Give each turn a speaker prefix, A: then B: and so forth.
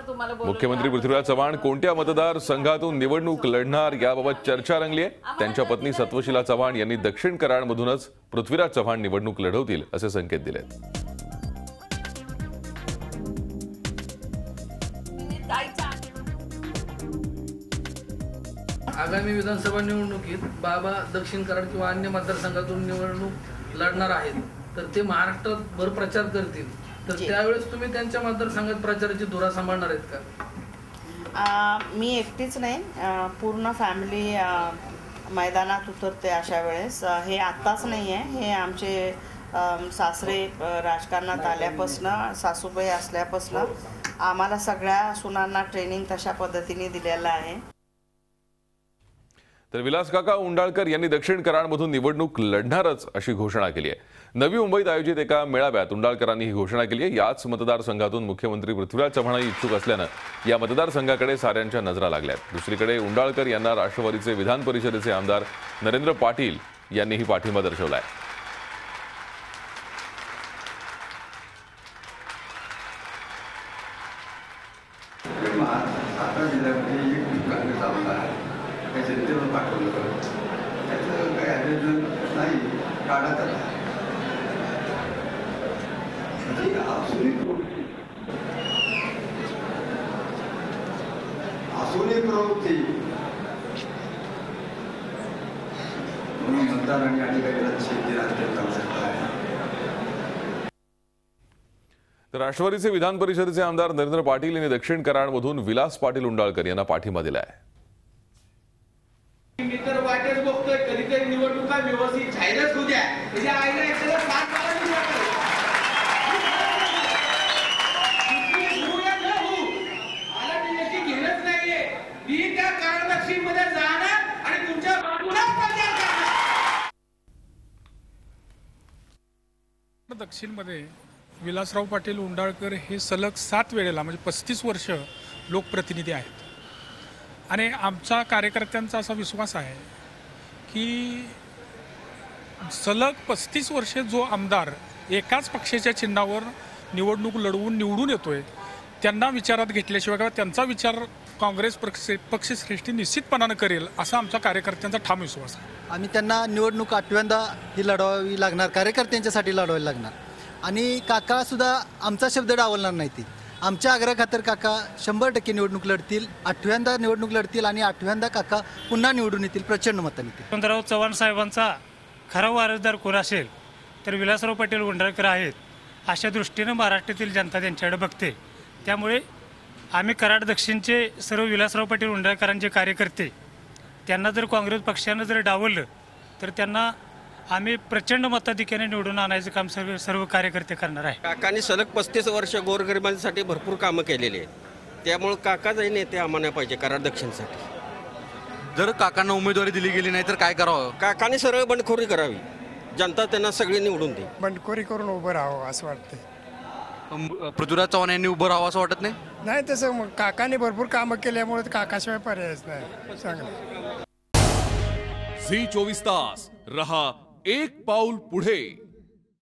A: मुख्यमंत्री पृथ्वीराज चव्हाण कोणत्या मतदारसंघातून निवडणूक लढणार याबाबत चर्चा रंगली आहे। त्यांच्या पत्नी सत्वशीला चव्हाण यांनी दक्षिण कराडमधूनच पृथ्वीराज चव्हाण निवडणूक लढवतील असे संकेत दिलेत।
B: आगामी विधानसभा निवडणुकीत बाबा दक्षिण कराड किंवा अन्य मतदारसंघातून निवडणूक लढणार आहेत, तर ते महाराष्ट्रात भर प्रचार करतील, तर त्यावेळेस तुम्ही त्यांच्या मतदारसंघात प्रचाराची धुरा सांभाळणार आहेत का?
C: मी एकटीच नाही, पूर्ण फॅमिली मैदानात उतरते अशा वेळेस। हे आत्ताच नाही आहे, हे आमचे सासरे राजकारणात आल्यापासून, सासूबाई असल्यापासून आम्हाला सगळ्या सुनांना ट्रेनिंग तशा पद्धतीने दिलेलं आहे।
A: तर विलासकाका उंडाळकर यांनी दक्षिण कराडमधून निवडणूक लढणारच अशी घोषणा केली आहे। नवी मुंबईत आयोजित एका मेळाव्यात उंडाळकरांनी ही घोषणा केली आहे। याच मतदारसंघातून मुख्यमंत्री पृथ्वीराज चव्हाणही इच्छुक असल्यानं या मतदारसंघाकडे साऱ्यांच्या नजरा लागल्यात। दुसरीकडे उंडाळकर यांना राष्ट्रवादीचे विधान परिषदेचे आमदार नरेंद्र पाटील यांनीही पाठिंबा दर्शवला आहे। तर राष्ट्रवादीचे विधान परिषदेचे आमदार नरेंद्र पाटील यांनी दक्षिण कराडमधून विलास पाटील उंडाळकर यांना पाठिंबा दिला आहे।
D: मित्र वाटेच बघतोय, कधीतरी निवडणुका व्यवस्थित जाहीरच होऊ द्या, म्हणजे आईला एखादा साथ करायची वाटतं। मला ती नक्की घेणंच नाहीये, मी त्या कराड दक्षिणमध्ये जाणार आणि तुमच्या बाजूला प्रचार करणार।
E: दक्षिणमध्ये विलासराव पाटील उंडाळकर हे सलग 7 वेळेला म्हणजे 35 वर्ष लोकप्रतिनिधी आहेत आणि आमचा कार्यकर्त्यांचा असा विश्वास आहे की सलग 35 वर्षे जो आमदार एकाच पक्षाच्या चिन्हावर निवडणूक लढवून निवडून येतोय त्यांना विचारात घेतल्याशिवाय किंवा त्यांचा विचार काँग्रेस पक्षश्रेष्ठी निश्चितपणानं करेल असा आमचा कार्यकर्त्यांचा ठाम विश्वास आहे।
F: आम्ही त्यांना निवडणूक 8व्यांदा ही लढवावी लागणार, कार्यकर्त्यांच्यासाठी लढवावी लागणार आणि काका सुद्धा आमचा शब्द डावलणार नाही। ती आमच्या आग्रहाखातर काका 100% निवडणूक लढतील, 8व्यांदा निवडणूक लढतील आणि 8व्यांदा काका पुन्हा निवडून येतील प्रचंड मतांनी।
G: यशवंतराव चव्हाण साहेबांचा खरा वारसदार कोण असेल तर विलासराव पाटील उंडाळकर आहेत अशा दृष्टीनं महाराष्ट्रातील जनता त्यांच्याकडे बघते। त्यामुळे आम्ही कराड दक्षिणचे सर्व विलासराव पाटील उंडाळकरांचे कार्यकर्ते त्यांना जर काँग्रेस पक्षानं जर डावललं तर त्यांना आम्ही प्रचंड मताधिक्याने निवडून आणायचं काम सर्व कार्यकर्ते करणार आहे।
H: काकांनी सलग 35 वर्ष गोरगरिबांसाठी भरपूर कामं केलेली आहेत, त्यामुळे काकाच नेते आम्हाला पाहिजे कराड दक्षिणसाठी।
I: जर काकांना उमेदवारी दिली गेली नाही तर काय करावं?
H: काकांनी सरळ बंडखोरी करावी, जनता त्यांना सगळी निवडून दे।
J: बंडखोरी करून उभं राहावं असं वाटतं।
I: पृथ्वीराज चव्हाण यांनी उभं राहावं असं वाटत नाही?
J: नाही, तसं काकांनी भरपूर कामं केल्यामुळे काकाशिवाय पर्यायच नाही। चांगलं
K: झी 24 तास रहा एक पाऊल पुढे।